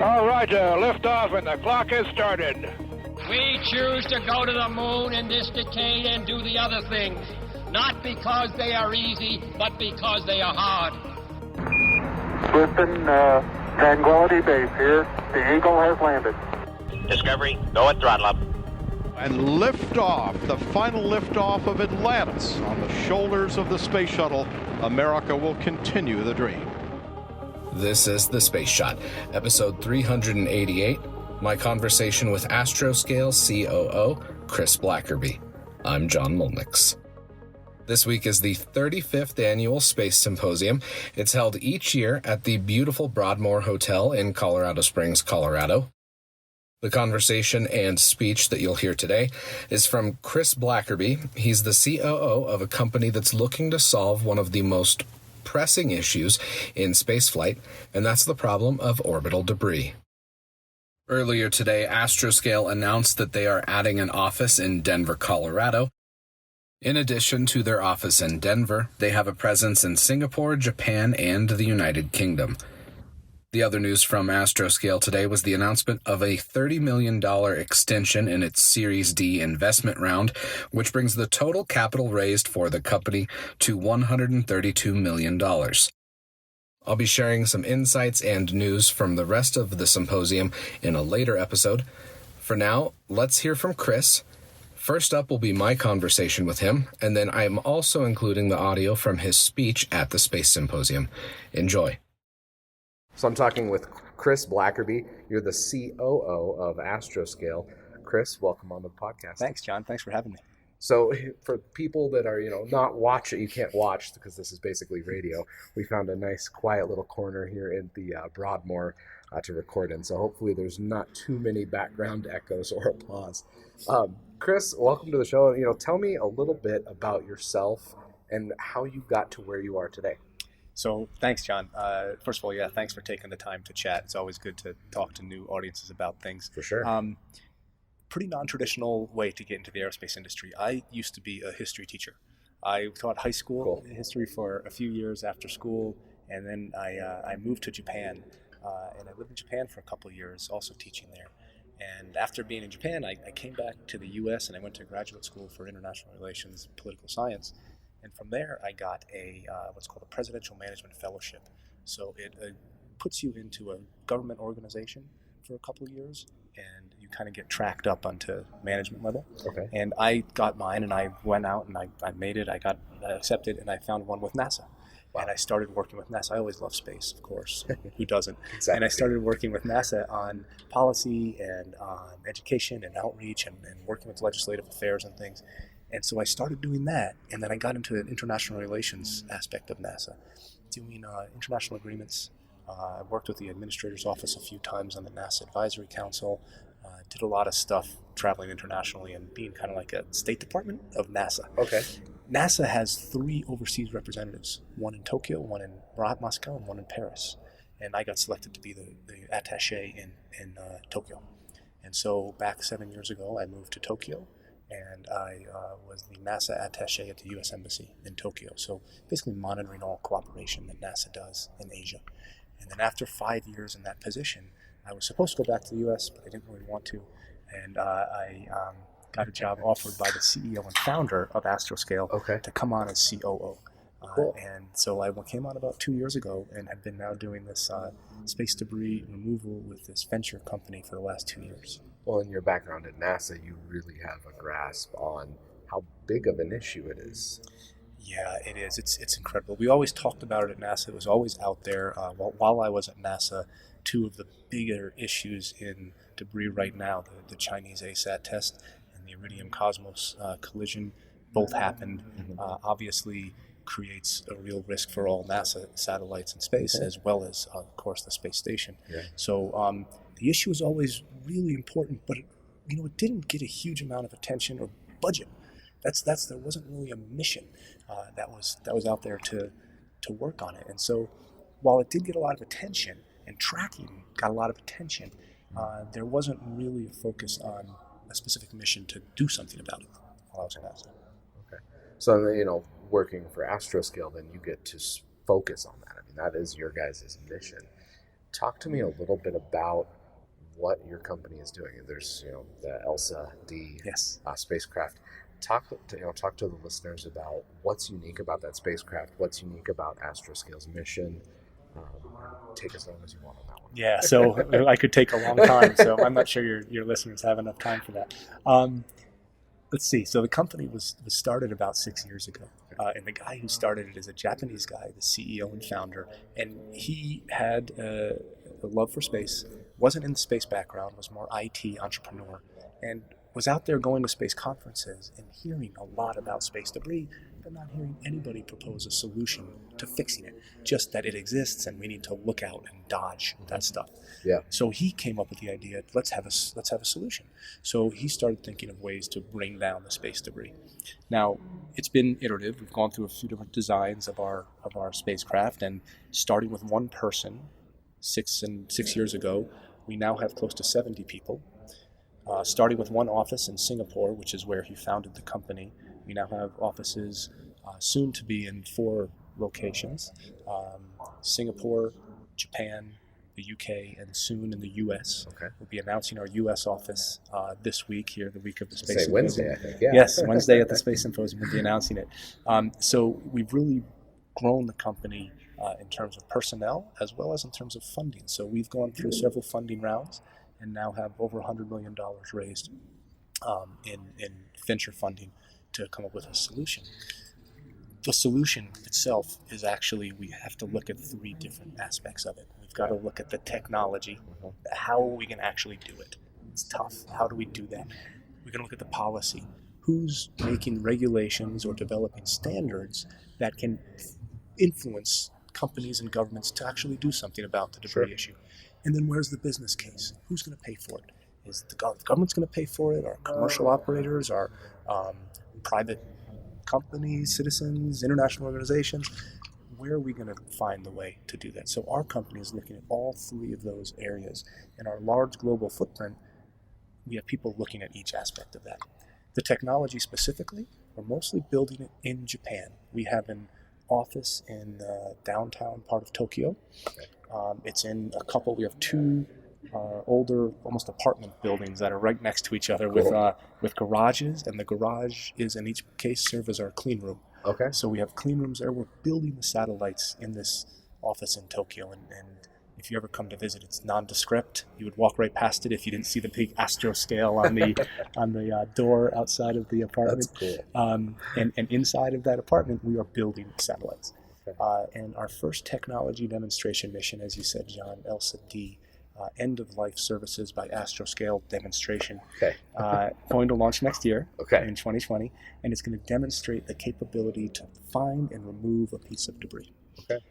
All right, lift off and the clock has started. We choose to go to the moon in this decade and do the other things, not because they are easy, but because they are hard. Houston, Tranquility Base here. The Eagle has landed. Discovery, go at throttle up. And liftoff, the final liftoff of Atlantis on the shoulders of the space shuttle. America will continue the dream. This is The Space Shot, episode 388, my conversation with Astroscale COO, Chris Blackerby. I'm John Molnix. This week is the 35th Annual Space Symposium. It's held each year at the beautiful Broadmoor Hotel in Colorado Springs, Colorado. The conversation and speech that you'll hear today is from Chris Blackerby. He's the COO of a company that's looking to solve one of the most pressing issues in spaceflight, and that's the problem of orbital debris. Earlier today, Astroscale announced that they are adding an office in Denver, Colorado. In addition to their office in Denver, they have a presence in Singapore, Japan, and the United Kingdom. The other news from Astroscale today was the announcement of a $30 million extension in its Series D investment round, which brings the total capital raised for the company to $132 million. I'll be sharing some insights and news from the rest of the symposium in a later episode. For now, let's hear from Chris. First up will be my conversation with him, and then I'm also including the audio from his speech at the Space Symposium. Enjoy. So I'm talking with Chris Blackerby. You're the COO of Astroscale. Chris, welcome on the podcast. Thanks, John. Thanks for having me. So for people that are, not watching, you can't watch because this is basically radio. We found a nice quiet little corner here in the Broadmoor to record in. So hopefully there's not too many background echoes or applause. Chris, welcome to the show. Tell me a little bit about yourself and how you got to where you are today. So thanks, John. First of all, thanks for taking the time to chat. It's always good to talk to new audiences about things. For sure. Pretty non-traditional way to get into the aerospace industry. I used to be a history teacher. I taught high school history for a few years after school, and then I moved to Japan, and I lived in Japan for a couple of years, also teaching there. And after being in Japan, I came back to the U.S. and I went to graduate school for international relations, political science. And from there, I got a what's called a Presidential Management Fellowship. So it puts you into a government organization for a couple of years, and you kind of get tracked up onto management level. Okay. And I got mine, and I went out, and I made it. I got accepted, and I found one with NASA. Wow. And I started working with NASA. I always love space, of course. Who doesn't? Exactly. And I started working with NASA on policy and on education and outreach and working with legislative affairs and things. And so I started doing that, and then I got into the international relations aspect of NASA, doing international agreements. I worked with the administrator's office a few times on the NASA Advisory Council, did a lot of stuff traveling internationally and being kind of like a State Department of NASA. Okay. NASA has 3 overseas representatives, one in Tokyo, one in Moscow, and one in Paris. And I got selected to be the attaché in Tokyo. And so back 7 years ago, I moved to Tokyo. And I was the NASA attaché at the U.S. Embassy in Tokyo. So basically monitoring all cooperation that NASA does in Asia. And then after 5 years in that position, I was supposed to go back to the U.S., but I didn't really want to. And I got a job offered by the CEO and founder of Astroscale to come on as COO. Cool. And so I came on about 2 years ago and have been now doing this space debris removal with this venture company for the last 2 years. Well, in your background at NASA, you really have a grasp on how big of an issue it is. Yeah, it is. It's incredible. We always talked about it at NASA. It was always out there. While I was at NASA, 2 of the bigger issues in debris right now, the Chinese ASAT test and the Iridium Cosmos collision, both happened. Obviously creates a real risk for all NASA satellites in space, as well as, of course, the space station. Yeah. So the issue is always really important, but it didn't get a huge amount of attention or budget. There wasn't really a mission that was out there to work on it. And so while it did get a lot of attention and tracking got a lot of attention, there wasn't really a focus on a specific mission to do something about it while I was at NASA. Okay. So, working for Astroscale, then you get to focus on that. I mean, that is your guys' mission. Talk to me a little bit about what your company is doing. There's, the ELSA D Yes. Spacecraft. Talk to the listeners about what's unique about that spacecraft, what's unique about Astroscale's mission. Take as long as you want on that one. Yeah, so I could take a long time, so I'm not sure your listeners have enough time for that. Let's see. So the company was started about 6 years ago, and the guy who started it is a Japanese guy, the CEO and founder, and he had a love for space, wasn't in the space background, was more IT entrepreneur, and was out there going to space conferences and hearing a lot about space debris, but not hearing anybody propose a solution to fixing it, just that it exists and we need to look out and dodge that stuff. Yeah. So he came up with the idea, let's have a solution. So he started thinking of ways to bring down the space debris. Now, it's been iterative. We've gone through a few different designs of our spacecraft, and starting with one person 6 years ago, we now have close to 70 people. Starting with one office in Singapore, which is where he founded the company. We now have offices soon to be in 4 locations: Singapore, Japan, the UK, and soon in the US. Okay. We'll be announcing our US office this week, here, the week of the Space Symposium. Wednesday, I think. Yeah. Yes, Wednesday at the Space Symposium, we'll be announcing it. So we've really grown the company in terms of personnel as well as in terms of funding. So we've gone through several funding rounds and now have over $100 million raised in venture funding to come up with a solution. The solution itself is actually, we have to look at 3 different aspects of it. We've got to look at the technology. How are we going to actually do it? It's tough. How do we do that? We're going to look at the policy. Who's making regulations or developing standards that can influence companies and governments to actually do something about the debris issue? And then where's the business case? Who's going to pay for it? Is the government's going to pay for it? Are commercial operators? Are private companies, citizens, international organizations? Where are we going to find the way to do that? So our company is looking at all 3 of those areas. In our large global footprint, we have people looking at each aspect of that. The technology specifically, we're mostly building it in Japan. We have an office in the downtown part of Tokyo. It's in we have 2 older, almost apartment buildings that are right next to each other with garages, and the garage is in each case serve as our clean room. Okay. So we have clean rooms there. We're building the satellites in this office in Tokyo, and if you ever come to visit, it's nondescript. You would walk right past it if you didn't see the big Astroscale on the door outside of the apartment. That's cool. And inside of that apartment, we are building satellites. And our first technology demonstration mission, as you said, John, ELSA D, end-of-life services by Astroscale demonstration, going to launch next year in 2020, and it's going to demonstrate the capability to find and remove a piece of debris. Okay.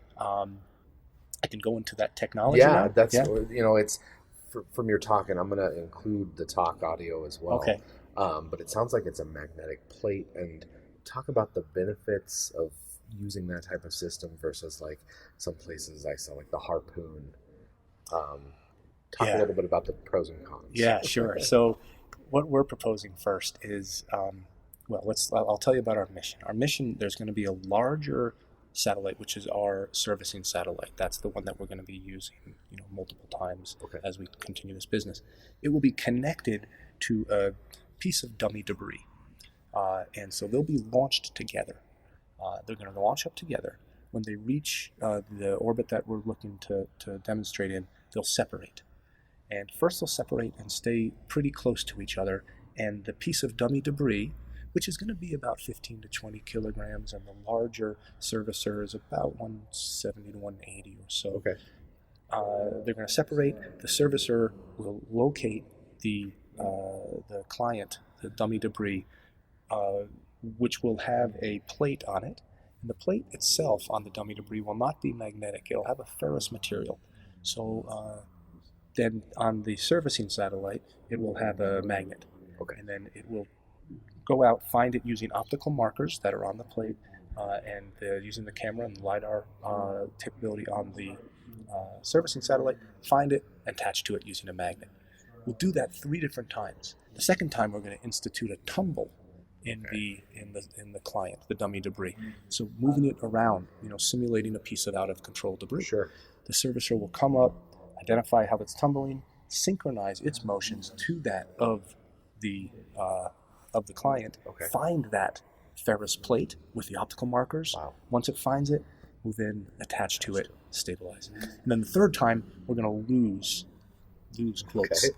I can go into that technology now. It's from your talk, and I'm going to include the talk audio as well. Okay. But it sounds like it's a magnetic plate, and talk about the benefits of using that type of system versus like some places I saw, like the Harpoon. Talk a little bit about the pros and cons. Yeah, sure. So what we're proposing first is, I'll tell you about our mission. Our mission, there's going to be a larger satellite, which is our servicing satellite. That's the one that we're going to be using, multiple times as we continue this business. It will be connected to a piece of dummy debris. And so they'll be launched together. They're going to launch up together. When they reach the orbit that we're looking to demonstrate in, they'll separate. And first they'll separate and stay pretty close to each other. And the piece of dummy debris, which is going to be about 15 to 20 kilograms, and the larger servicer is about 170 to 180 or so. Okay. They're going to separate. The servicer will locate the client, the dummy debris, which will have a plate on it. And the plate itself on the dummy debris will not be magnetic. It'll have a ferrous material. So then on the servicing satellite, it will have a magnet. Okay. And then it will go out, find it using optical markers that are on the plate, and using the camera and LiDAR capability on the servicing satellite, find it, attach to it using a magnet. We'll do that 3 different times. The second time, we're going to institute a tumble in the client, the dummy debris. So moving it around, simulating a piece of out of control debris. Sure. The servicer will come up, identify how it's tumbling, synchronize its motions to that of the client, find that ferrous plate with the optical markers. Once it finds it, we'll then attach to it, stabilize. And then the third time, we're going to lose quotes,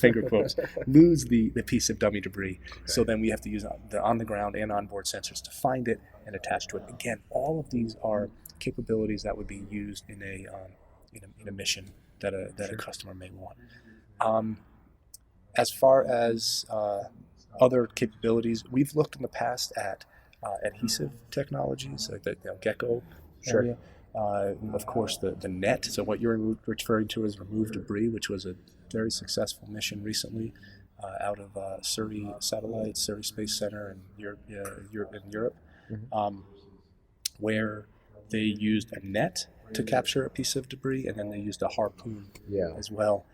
finger quotes, lose the piece of dummy debris. So then we have to use the on-the-ground and onboard sensors to find it and attach to it. Again, all of these are capabilities that would be used in a mission that a customer may want. As far as other capabilities, we've looked in the past at adhesive technologies, like the Gecko area. Of course, the net. So what you're referring to is remove debris, which was a very successful mission recently out of Surrey Satellites, Surrey Space Center in Europe, where they used a net to capture a piece of debris, and then they used a harpoon as well.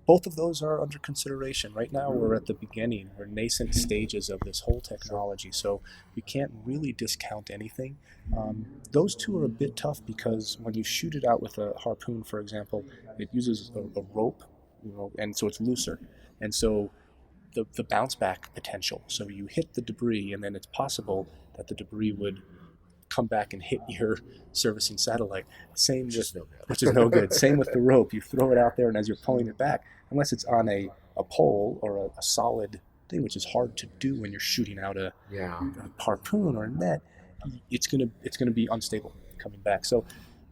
Both of those are under consideration. Right now, we're at the beginning. We're nascent stages of this whole technology, so we can't really discount anything. Those two are a bit tough because when you shoot it out with a harpoon, for example, it uses a rope, and so it's looser. And so the bounce back potential. So you hit the debris, and then it's possible that the debris would come back and hit your servicing satellite. Which is no good. Same with the rope. You throw it out there, and as you're pulling it back, unless it's on a pole or a solid thing, which is hard to do when you're shooting out a harpoon or a net, it's gonna be unstable coming back. So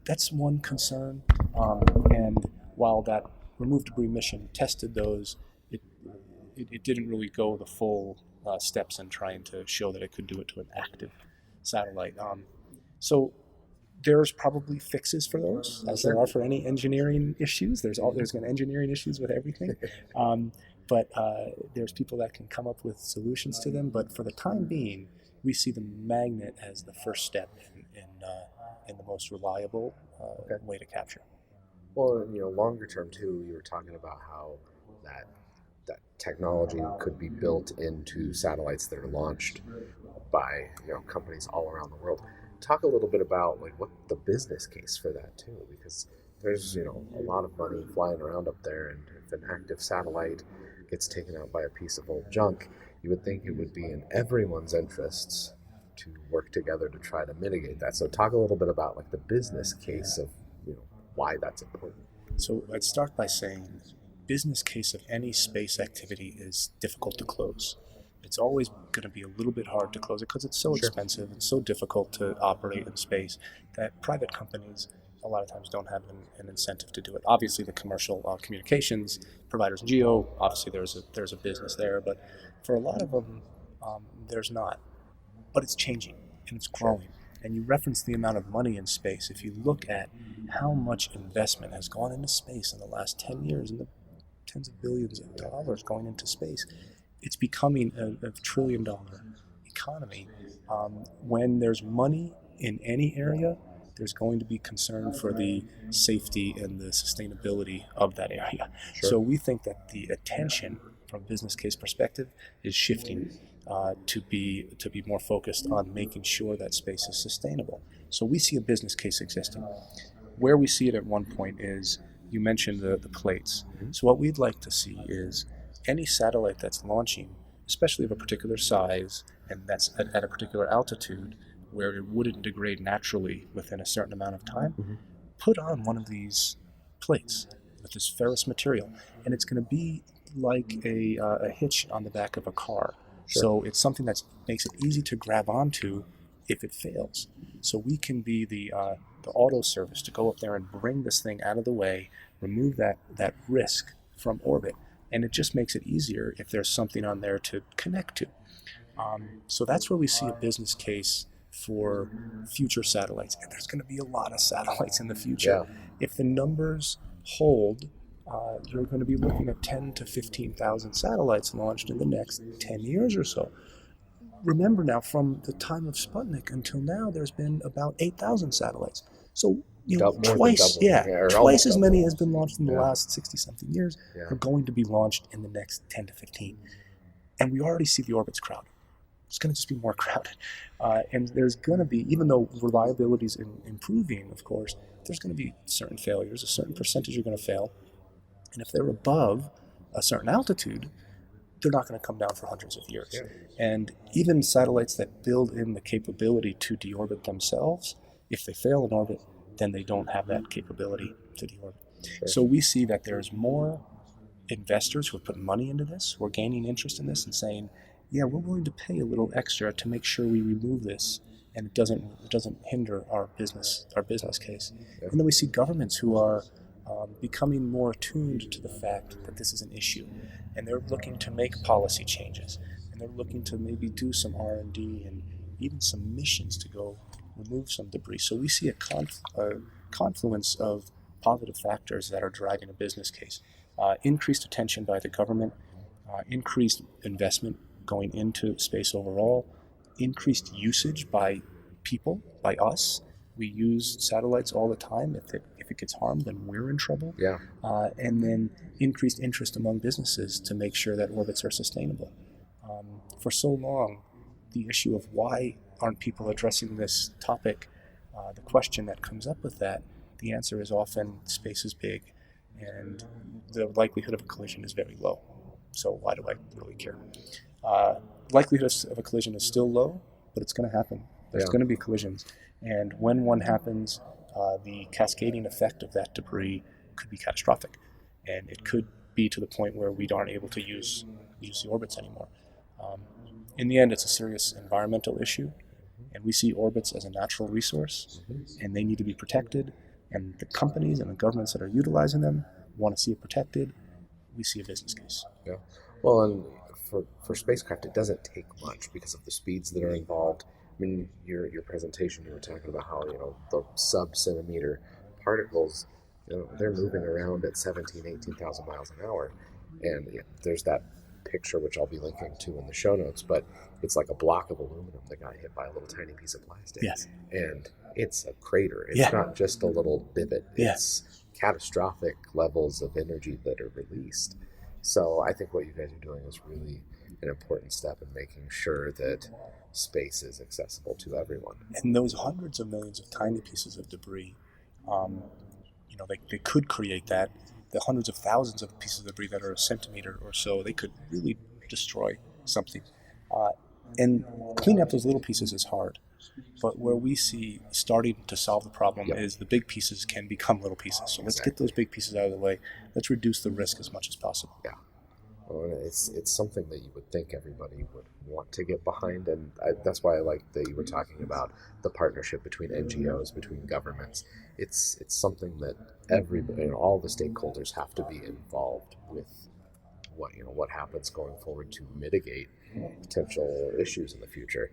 that's one concern. And while that remove debris mission tested those, it didn't really go the full steps in trying to show that it could do it to an active satellite. So there's probably fixes for those, as there are for any engineering issues. There's going to be engineering issues with everything, but there's people that can come up with solutions to them. But for the time being, we see the magnet as the first step in the most reliable way to capture. Well, longer term too, you were talking about how that technology could be built into satellites that are launched by companies all around the world. Talk a little bit about what the business case for that too, because there's a lot of money flying around up there, and if an active satellite gets taken out by a piece of old junk, you would think it would be in everyone's interests to work together to try to mitigate that. So talk a little bit about the business case of why that's important. So I'd start by saying business case of any space activity is difficult to close. It's always going to be a little bit hard to close it because it's so expensive and so difficult to operate in space that private companies a lot of times don't have an incentive to do it. Obviously, the commercial communications providers, GEO, obviously there's a business there, but for a lot of them, there's not. But it's changing and it's growing. And you reference the amount of money in space. If you look at how much investment has gone into space in the last 10 years, and the tens of billions of dollars going into space, it's becoming a $1 trillion economy. When there's money in any area, there's going to be concern for the safety and the sustainability of that area. So we think that the attention from a business case perspective is shifting to be more focused on making sure that space is sustainable. So we see a business case existing. Where we see it at one point is, you mentioned the plates. So what we'd like to see is any satellite that's launching, especially of a particular size and that's at a particular altitude where it wouldn't degrade naturally within a certain amount of time, put on one of these plates with this ferrous material. And it's going to be like a hitch on the back of a car. So it's something that makes it easy to grab onto if it fails. So we can be the auto service to go up there and bring this thing out of the way, remove that risk from orbit, and it just makes it easier if there's something on there to connect to. So that's where we see a business case for future satellites, and there's going to be a lot of satellites in the future. If the numbers hold, you're going to be looking at 10 to 15,000 satellites launched in the next 10 years or so. Remember now, from the time of Sputnik until now, there's been about 8,000 satellites. So twice as many has been launched in the last 60-something years are going to be launched in the next 10 to 15. And we already see the orbits crowded. it's going to just be more crowded. And there's going to be, even though reliability is improving, of course, there's going to be certain failures. A certain percentage are going to fail. And if they're above a certain altitude, they're not going to come down for hundreds of years. Yeah. And even satellites that build in the capability to deorbit themselves, if they fail in orbit, then they don't have that capability to deorbit. Sure. So we see that there's more investors who are putting money into this, who are gaining interest in this and saying, yeah, we're willing to pay a little extra to make sure we remove this and it doesn't hinder our business case. Yeah. And then we see governments who are becoming more attuned to the fact that this is an issue, and they're looking to make policy changes, and they're looking to maybe do some R&D and even some missions to go remove some debris. So we see a confluence of positive factors that are driving a business case. Increased attention by the government, increased investment going into space overall, increased usage by people, by us. We use satellites all the time. If it gets harmed, then we're in trouble. Yeah. And then increased interest among businesses to make sure that orbits are sustainable. For so long, the issue of why aren't people addressing this topic, the question that comes up with that, the answer is often space is big and the likelihood of a collision is very low. So why do I really care? Likelihood of a collision is still low, but it's going to happen. There's going to be collisions. And when one happens, the cascading effect of that debris could be catastrophic. And it could be to the point where we aren't able to use the orbits anymore. In the end, it's a serious environmental issue. And we see orbits as a natural resource, and they need to be protected. And the companies and the governments that are utilizing them want to see it protected. We see a business case. Yeah. Well, and for spacecraft, it doesn't take much because of the speeds that are involved. I mean, your presentation, you were talking about how, the sub-centimeter particles, they're moving around at 18,000 miles an hour. And there's that picture, which I'll be linking to in the show notes, but it's like a block of aluminum that got hit by a little tiny piece of plastic. Yes. And it's a crater. It's not just a little divot. Yes. It's catastrophic levels of energy that are released. So I think what you guys are doing is really an important step in making sure that space is accessible to everyone. And those hundreds of millions of tiny pieces of debris, they could create that. The hundreds of thousands of pieces of debris that are a centimeter or so, they could really destroy something. And cleaning up those little pieces is hard. But where we see starting to solve the problem is the big pieces can become little pieces. So let's get those big pieces out of the way. Let's reduce the risk as much as possible. Yeah. Well, it's something that you would think everybody would want to get behind, and that's why I like that you were talking about the partnership between NGOs, between governments. It's something that everybody, all the stakeholders have to be involved with. What happens going forward to mitigate potential issues in the future.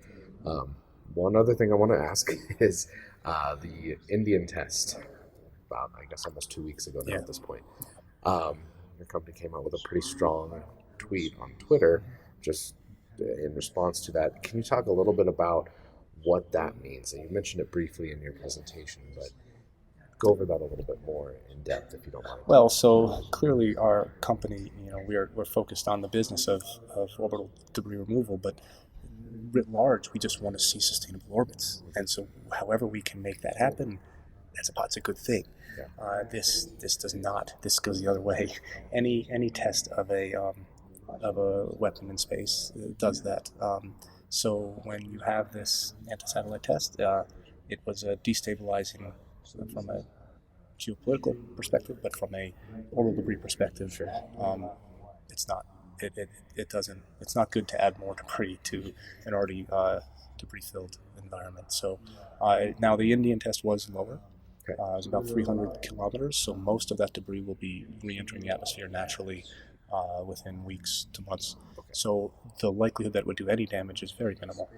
One other thing I want to ask is the Indian test, about, I guess, almost 2 weeks ago now at this point. Your company came out with a pretty strong tweet on Twitter just in response to that. Can you talk a little bit about what that means? And you mentioned it briefly in your presentation, but go over that a little bit more in depth if you don't mind. Well, so clearly our company, we're focused on the business of orbital debris removal, but writ large, we just want to see sustainable orbits. And so however we can make that happen, that's a good thing. Yeah. This does not. This goes the other way. Any test of a weapon in space does that. So when you have this anti-satellite test, it was destabilizing from a geopolitical perspective, but from a orbital debris perspective, it's not. It doesn't. It's not good to add more debris to an already debris-filled environment. So now the Indian test was lower. It was about 300 kilometers, so most of that debris will be re-entering the atmosphere naturally within weeks to months. Okay. So the likelihood that it would do any damage is very minimal.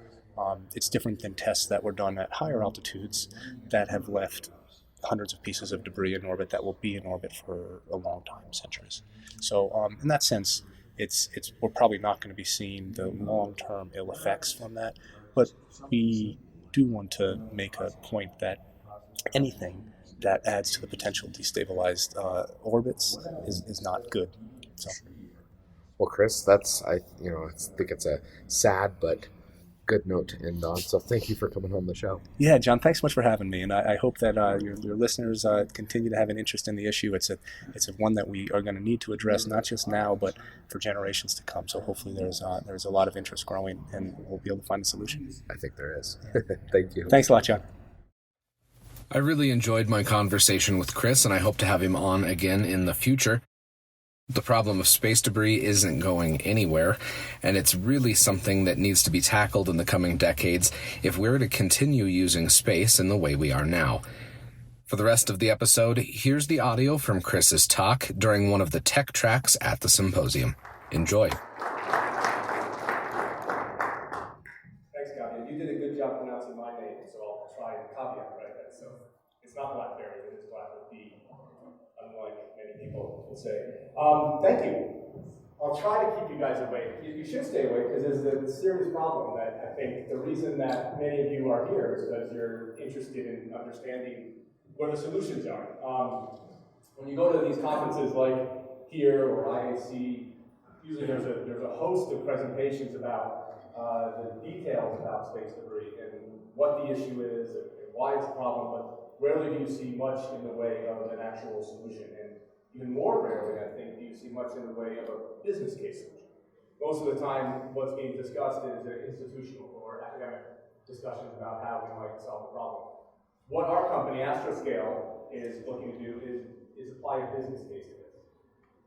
It's different than tests that were done at higher altitudes that have left hundreds of pieces of debris in orbit that will be in orbit for a long time, centuries. So in that sense, we're probably not going to be seeing the long-term ill effects from that, but we do want to make a point that anything that adds to the potential destabilized orbits is not good. So. Well, Chris, I think it's a sad but good note to end on. So thank you for coming on the show. Yeah, John, thanks so much for having me, and I hope that your listeners continue to have an interest in the issue. It's a one that we are going to need to address, not just now, but for generations to come. So hopefully there's a lot of interest growing, and we'll be able to find a solution. I think there is. Thank you. Thanks a lot, John. I really enjoyed my conversation with Chris, and I hope to have him on again in the future. The problem of space debris isn't going anywhere, and it's really something that needs to be tackled in the coming decades if we're to continue using space in the way we are now. For the rest of the episode, here's the audio from Chris's talk during one of the tech tracks at the symposium. Enjoy. Thanks, Gabi. You did a good job pronouncing my name, so I'll try and caveat right. So it's not Blackberry, it is Blackerby, unlike many people would say. Thank you. I'll try to keep you guys awake. You should stay awake because there's a serious problem that I think the reason that many of you are here is because you're interested in understanding what the solutions are. When you go to these conferences like here or IAC, usually there's a host of presentations about the details about space debris and what the issue is and why it's a problem, but rarely do you see much in the way of an actual solution. And even more rarely, I think, do you see much in the way of a business case solution. Most of the time, what's being discussed is institutional or academic discussions about how we might solve the problem. What our company, Astroscale, is looking to do is apply a business case to this.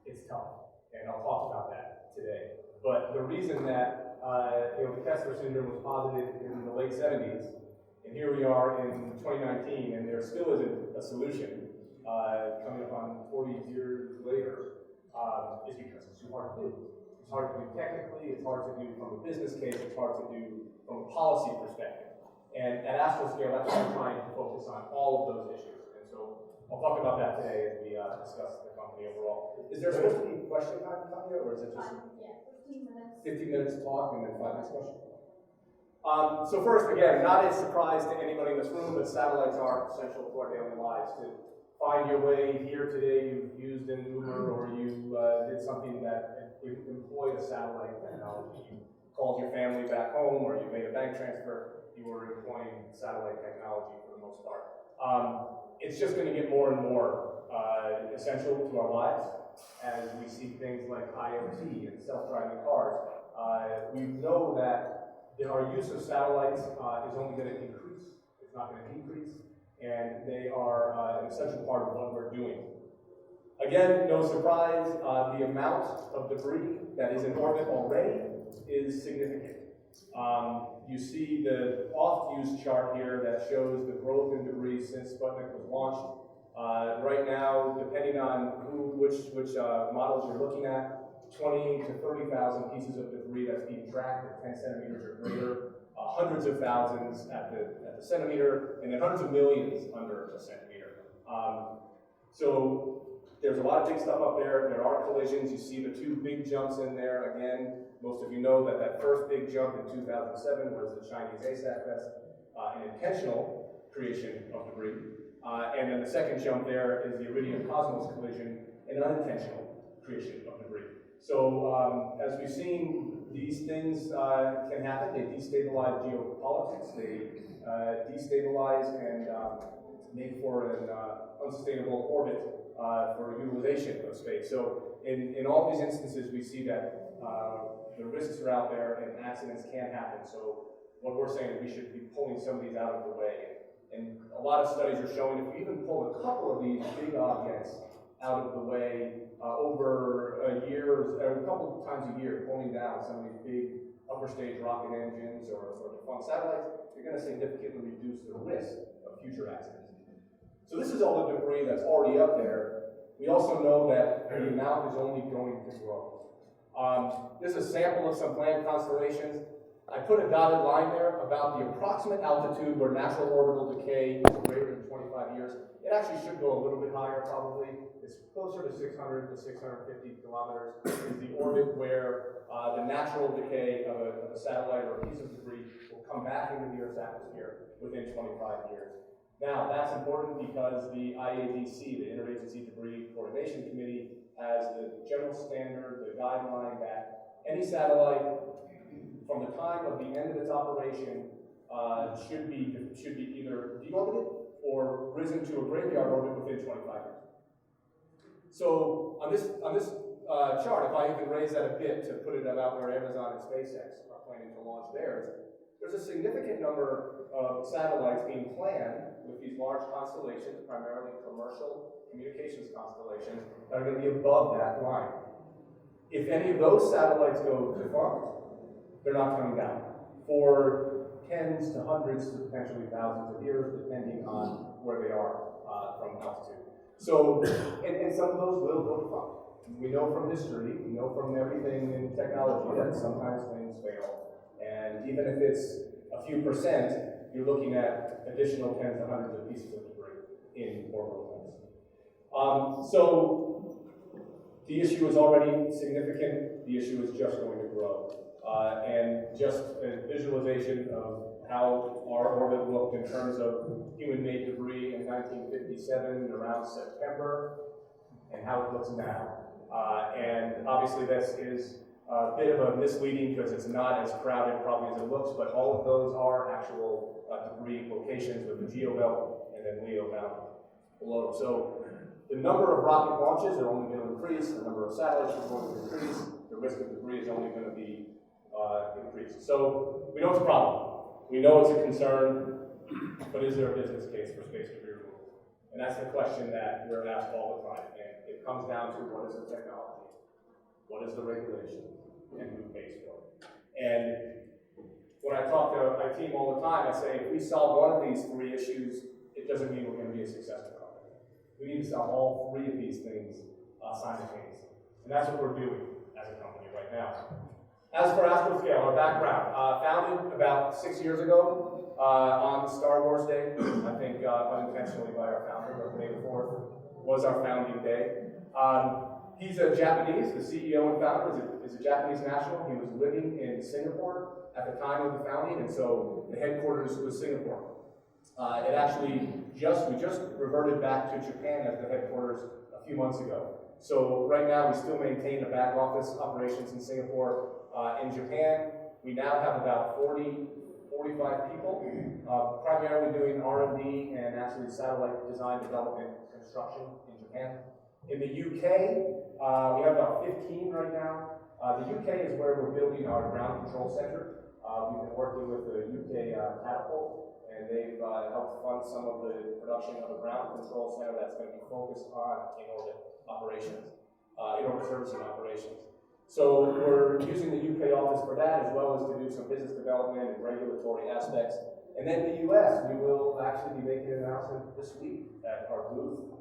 It's tough, and I'll talk about that today. But the reason that the Kessler syndrome was posited in the late 70s, and here we are in 2019, and there still isn't a solution coming up on 40 years later, is because it's too hard to do. It's hard to do technically, it's hard to do from a business case, it's hard to do from a policy perspective. And at Astroscale, that's what we're trying to focus on, all of those issues. And so I'll talk about that today as we discuss the company overall. Is there supposed to be question time, Tanya, or is it just 15 minutes? 15 minutes talk and then 5 minutes question? So first, again, not a surprise to anybody in this room, but satellites are essential to our daily lives. To find your way here today, you've used an Uber or you did something that employed a satellite technology. You called your family back home or you made a bank transfer, you were employing satellite technology for the most part. It's just going to get more and more essential to our lives as we see things like IoT and self-driving cars. We know that our use of satellites is only going to increase. It's not going to decrease. And they are an essential part of what we're doing. Again, no surprise, the amount of debris that is in orbit already is significant. You see the oft-used chart here that shows the growth in debris since Sputnik was launched. Right now, depending on which models you're looking at, 20 to 30,000 pieces of debris that's being tracked at 10 centimeters or greater, hundreds of thousands at the centimeter, and then hundreds of millions under a centimeter. So there's a lot of big stuff up there. There are collisions. You see the two big jumps in there. Again, most of you know that first big jump in 2007 was the Chinese ASAT test, an intentional creation of debris. And then the second jump there is the Iridium Cosmos collision, an unintentional creation of debris. So as we've seen, these things can happen. They destabilize geopolitics. They destabilize and make for an unsustainable orbit for utilization of space. So in all these instances, we see that the risks are out there and accidents can happen. So what we're saying is we should be pulling some of these out of the way. And a lot of studies are showing if we even pull a couple of these big objects out of the way over a year, or a couple of times a year, pulling down some of these big upper stage rocket engines or defunct satellites, you're going to significantly reduce the risk of future accidents. So this is all the debris that's already up there. We also know that the amount is only going to grow. This is a sample of some planned constellations. I put a dotted line there about the approximate altitude where natural orbital decay is greater than 25 years. It actually should go a little bit higher, probably. It's closer to 600 to 650 kilometers is the orbit where the natural decay of a satellite or a piece of debris will come back into the Earth's atmosphere within 25 years. Now, that's important because the IADC, the Interagency Debris Coordination Committee, has the general standard, the guideline that any satellite from the time of the end of its operation, should be either deorbited or risen to a graveyard orbit within 25 years. So on this chart, if I even raise that a bit to put it about where Amazon and SpaceX are planning to launch theirs, there's a significant number of satellites being planned with these large constellations, primarily commercial communications constellations, that are going to be above that line. If any of those satellites go defunct, they're not coming down for tens to hundreds to potentially thousands of years, depending on where they are from altitude. So, and some of those will go defunct. We know from history, we know from everything in technology that sometimes things fail. And even if it's a few percent, you're looking at additional tens of hundreds of pieces of debris in orbital planes. So the issue is already significant. The issue is just going to grow. And just a visualization of how our orbit looked in terms of human-made debris in 1957 around September, and how it looks now. And obviously this is a bit of a misleading because it's not as crowded probably as it looks, but all of those are actual debris locations with the GeoBelt and then LEO down below. So the number of rocket launches are only going to increase, the number of satellites is going to increase, the risk of debris is only going to be increased. So we know it's a problem. We know it's a concern, but is there a business case for space debris removal? And that's the question that we're asked all the time. And it comes down to what is the technology, what is the regulation, and who pays for it. And when I talk to my team all the time, I say, if we solve one of these three issues, it doesn't mean we're going to be a successful company. We need to solve all three of these things simultaneously. And that's what we're doing as a company right now. As for Astroscale, our background, founded about 6 years ago on Star Wars Day, I think unintentionally by our founder, but May 4th was our founding day. He's a Japanese, the CEO and founder is a Japanese national. He was living in Singapore at the time of the founding, and so the headquarters was Singapore. It actually we just reverted back to Japan as the headquarters a few months ago. So right now we still maintain the back office operations in Singapore. In Japan, we now have about 45 people, primarily doing R&D and actually satellite design, development, construction in Japan. In the UK, we have about 15 right now. The UK is where we're building our ground control center. We've been working with the UK Catapult, and they've helped fund some of the production of a ground control center that's going to be focused on in-orbit operations, in-orbit servicing operations. So we're using the UK office for that, as well as to do some business development and regulatory aspects. And then the US, we will actually be making an announcement this week at our booth,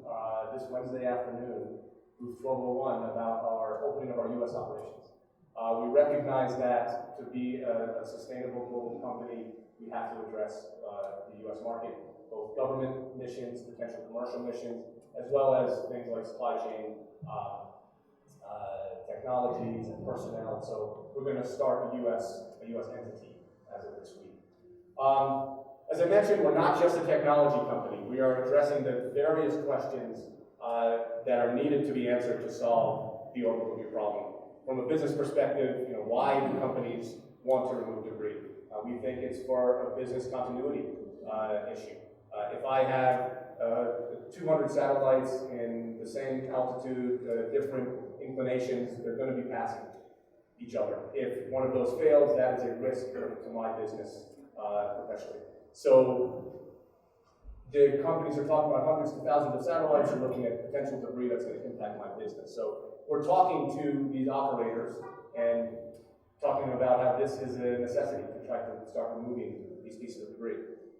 this Wednesday afternoon, booth 1201, about our opening of our US operations. We recognize that to be a sustainable global company, we have to address the US market, both government missions, potential commercial missions, as well as things like supply chain, technologies and personnel. So we're going to start a US entity as of this week. As I mentioned, we're not just a technology company. We are addressing the various questions that are needed to be answered to solve the orbital debris problem. From a business perspective, why do companies want to remove debris? We think it's for a business continuity issue. If I have 200 satellites in the same altitude, different inclinations, they're going to be passing each other. If one of those fails, that is a risk to my business professionally. So the companies are talking about hundreds of thousands of satellites and looking at potential debris that's going to impact my business. So we're talking to these operators and talking about how this is a necessity to try to start removing these pieces of debris.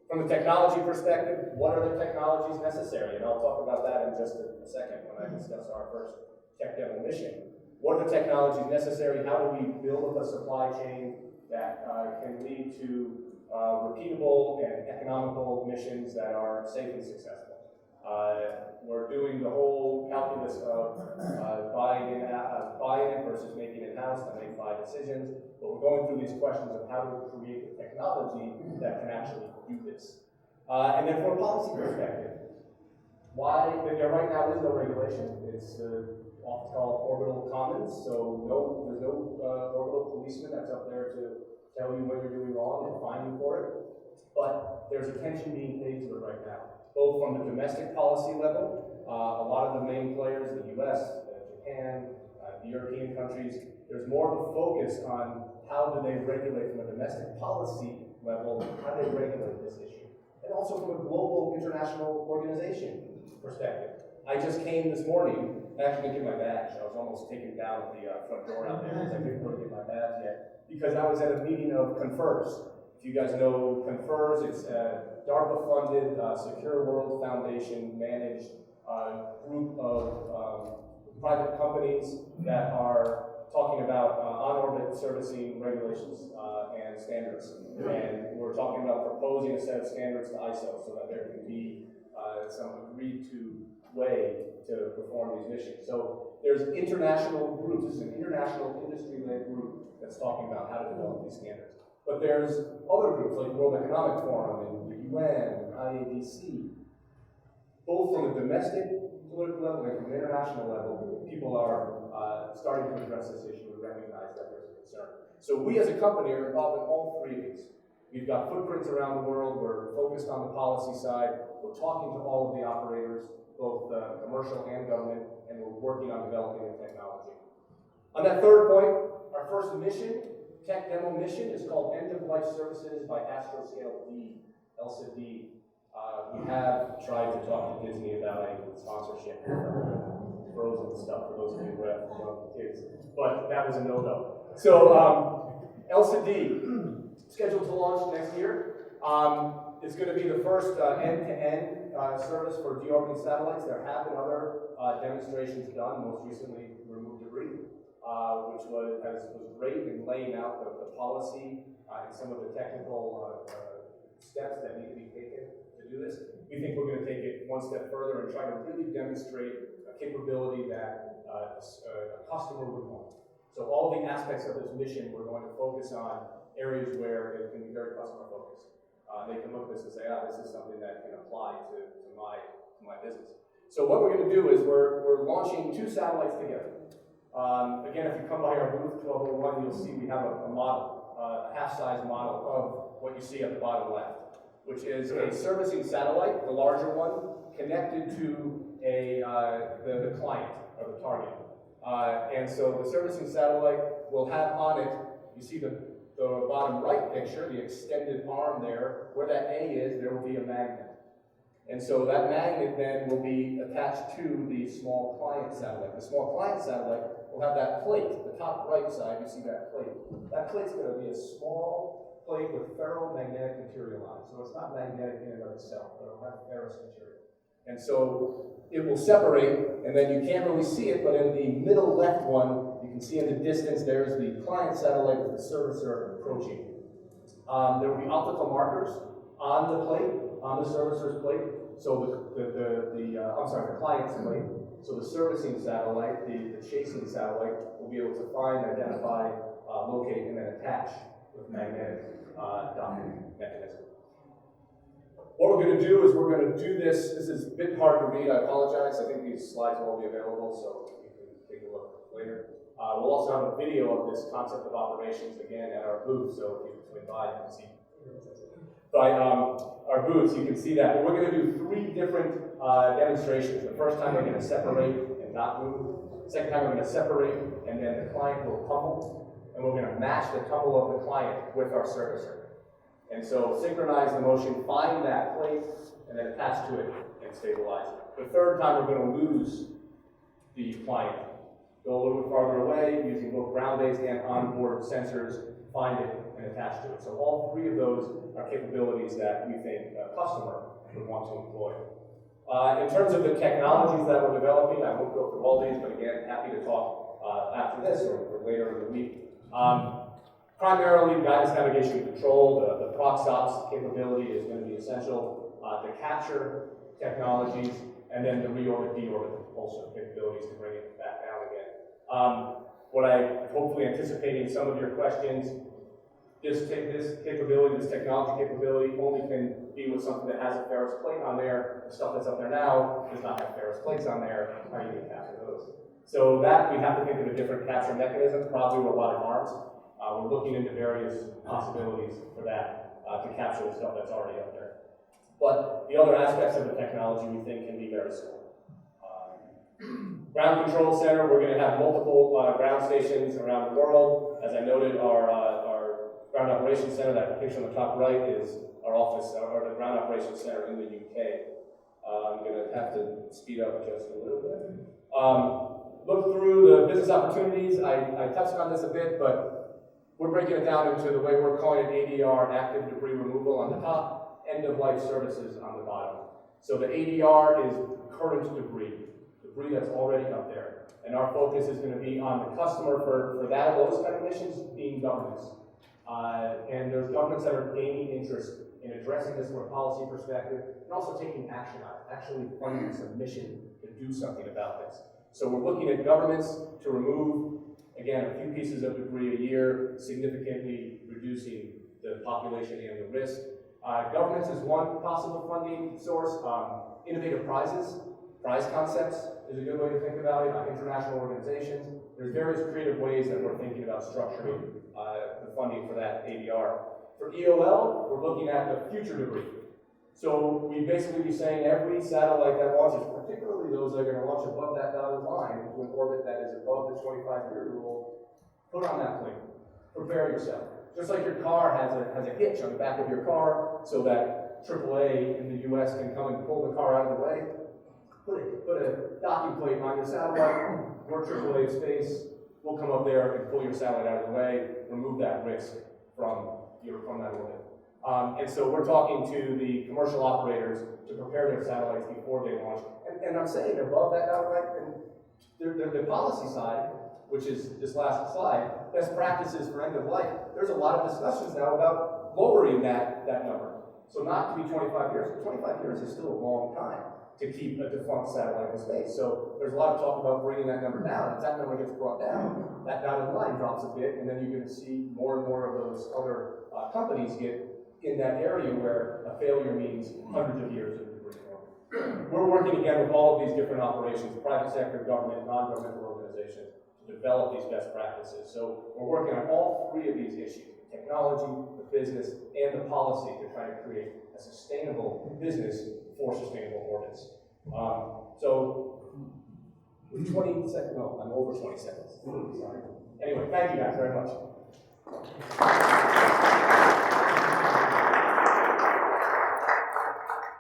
From a technology perspective, what are the technologies necessary? And I'll talk about that in just a second when I discuss our first tech demo mission. What are the technologies necessary? How do we build a supply chain that can lead to repeatable and economical missions that are safe and successful? We're doing the whole calculus of buying it versus making it in-house to make buy decisions, but we're going through these questions of how to create the technology that can actually do this. And then from a policy perspective, why there right now is no regulation. It's often called orbital commons, so there's no orbital policeman that's up there to tell you what you're doing wrong and fine you for it. But there's attention being paid to it right now, both from the domestic policy level. A lot of the main players, the US, Japan, the European countries, there's more of a focus on how do they regulate from a domestic policy level, how do they regulate this issue. And also from a global international organization perspective. I just came this morning, I actually didn't get my badge. I was almost taken down at the front door out there because I couldn't go to get my badge yet, because I was at a meeting of Confers. If you guys know Confers, it's a DARPA-funded, Secure World Foundation managed group of private companies that are talking about on-orbit servicing regulations and standards. And we're talking about proposing a set of standards to ISO so that there can be some agreed-to way to perform these missions. So there's international groups. This is an international industry-led group that's talking about how to develop these standards. But there's other groups like the World Economic Forum and the UN, IADC. Both from a domestic political level and from an international level, people are starting to address this issue and recognize that there's a concern. So we as a company are involved in all three of these. We've got footprints around the world. We're focused on the policy side. We're talking to all of the operators, both commercial and government, and we're working on developing the technology. On that third point, our first mission, tech demo mission, is called End of Life Services by Astroscale D, ELSA D. We have tried to talk to Disney about a sponsorship for Frozen stuff for those of you who have young kids, but that was a no-go. So ELSA D, scheduled to launch next year. It's going to be the first end-to-end service for deorbiting satellites. There have been other demonstrations done, most recently removed debris, which was great in laying out the policy and some of the technical steps that need to be taken to do this. We think we're going to take it one step further and try to really demonstrate a capability that a customer would want. So all the aspects of this mission, we're going to focus on areas where it can be very customer focused. They can look at this and say, this is something that can apply to my business. So what we're going to do is we're launching 2 satellites together. Again, if you come by our booth 1201, you'll see we have a model, a half-size model of what you see at the bottom left, which is a servicing satellite, the larger one, connected to the client or the target. And so the servicing satellite will have on it, you see the bottom right picture, the extended arm there, where that A is, there will be a magnet. And so that magnet then will be attached to the small client satellite. The small client satellite will have that plate, the top right side, you see that plate. That plate's going to be a small plate with ferromagnetic material on it. So it's not magnetic in and of itself, but it'll have ferrous material. And so it will separate, and then you can't really see it, but in the middle left one, you can see in the distance, there's the client satellite with the servicer approaching. There will be optical markers on the plate, on the servicer's plate. So the client's plate. So the servicing satellite, the chasing satellite, will be able to find, identify, locate, and then attach with magnetic docking mechanism. What we're going to do is we're going to do this. This is a bit hard to read. I apologize. I think these slides will all be available, so you can take a look later. We'll also have a video of this concept of operations again at our booth, so if you swing by, you can see. By our booths, you can see that. But we're going to do 3 different demonstrations. The first time we're going to separate and not move. The second time we're going to separate, and then the client will tumble. And we're going to match the tumble of the client with our servicer. And so synchronize the motion, find that plate, and then attach to it and stabilize it. The third time we're going to lose the client. Go a little bit farther away using both ground-based and onboard sensors, find it, and attach to it. So all 3 of those are capabilities that we think a customer would want to employ. In terms of the technologies that we're developing, I won't go through all these, but again, happy to talk after this or later in the week. Primarily, guidance, navigation, and control. The ProxOps capability is going to be essential. The capture technologies, and then the reorbit, deorbit propulsion capabilities to bring it back down again. What I hopefully anticipating some of your questions. This capability, this technology capability, only can be with something that has a ferrous plate on there. The stuff that's up there now does not have ferrous plates on there. How are you going to capture those? So that we have to think of a different capture mechanism, probably robotic arms. We're looking into various possibilities for that to capture the stuff that's already up there. But the other aspects of the technology we think can be very similar. Ground Control Center, we're going to have multiple ground stations around the world. As I noted, our Ground Operations Center, that picture on the top right, is our office, or the Ground Operations Center in the UK. I'm going to have to speed up just a little bit. Look through the business opportunities. I touched on this a bit, but we're breaking it down into the way we're calling it ADR, active debris removal on the top, end-of-life services on the bottom. So the ADR is current debris that's already up there. And our focus is going to be on the customer for that, those kind of missions being governments. And there's governments that are gaining interest in addressing this from a policy perspective and also taking action on it, actually funding some mission to do something about this. So we're looking at governments to remove, again, a few pieces of debris a year, significantly reducing the population and the risk. Governments is one possible funding source. Innovative prizes, prize concepts is a good way to think about it. International organizations. There's various creative ways that we're thinking about structuring the funding for that ADR. For EOL, we're looking at the future debris. So we basically be saying every satellite that launches, particularly those that are going to launch above that dotted line into an orbit that is above the 25-year rule, put on that plane. Prepare yourself. Just like your car has a hitch on the back of your car so that AAA in the US can come and pull the car out of the way, put a docking plate on your satellite. We're AAA Space. We'll come up there and pull your satellite out of the way, remove that risk from that orbit. And so we're talking to the commercial operators to prepare their satellites before they launch. And I'm saying above that outright, and the policy side, which is this last slide, best practices for end of life. There's a lot of discussions now about lowering that number. So not to be 25 years, but 25 years is still a long time to keep a defunct satellite in space. So there's a lot of talk about bringing that number down. As that number gets brought down, that dotted line drops a bit, and then you're going to see more and more of those other companies get in that area where a failure means hundreds of years of debris. We're working again with all of these different operations, private sector, government, non-governmental organizations, to develop these best practices. So we're working on all three of these issues, the technology, the business, and the policy to try to create a sustainable business for sustainable orbits. So with 20 seconds, no, I'm over 20 seconds. Sorry. Anyway, thank you guys very much.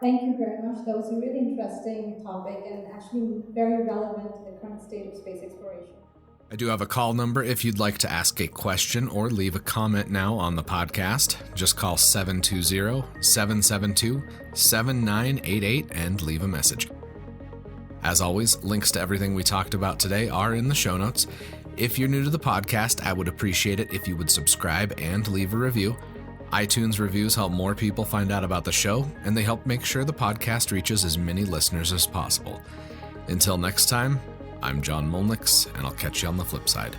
Thank you very much. That was a really interesting topic and actually very relevant to the current state of space exploration. I do have a call number if you'd like to ask a question or leave a comment now on the podcast. Just call 720-772-7988 and leave a message. As always, links to everything we talked about today are in the show notes. If you're new to the podcast, I would appreciate it if you would subscribe and leave a review. iTunes reviews help more people find out about the show, and they help make sure the podcast reaches as many listeners as possible. Until next time, I'm John Molnix, and I'll catch you on the flip side.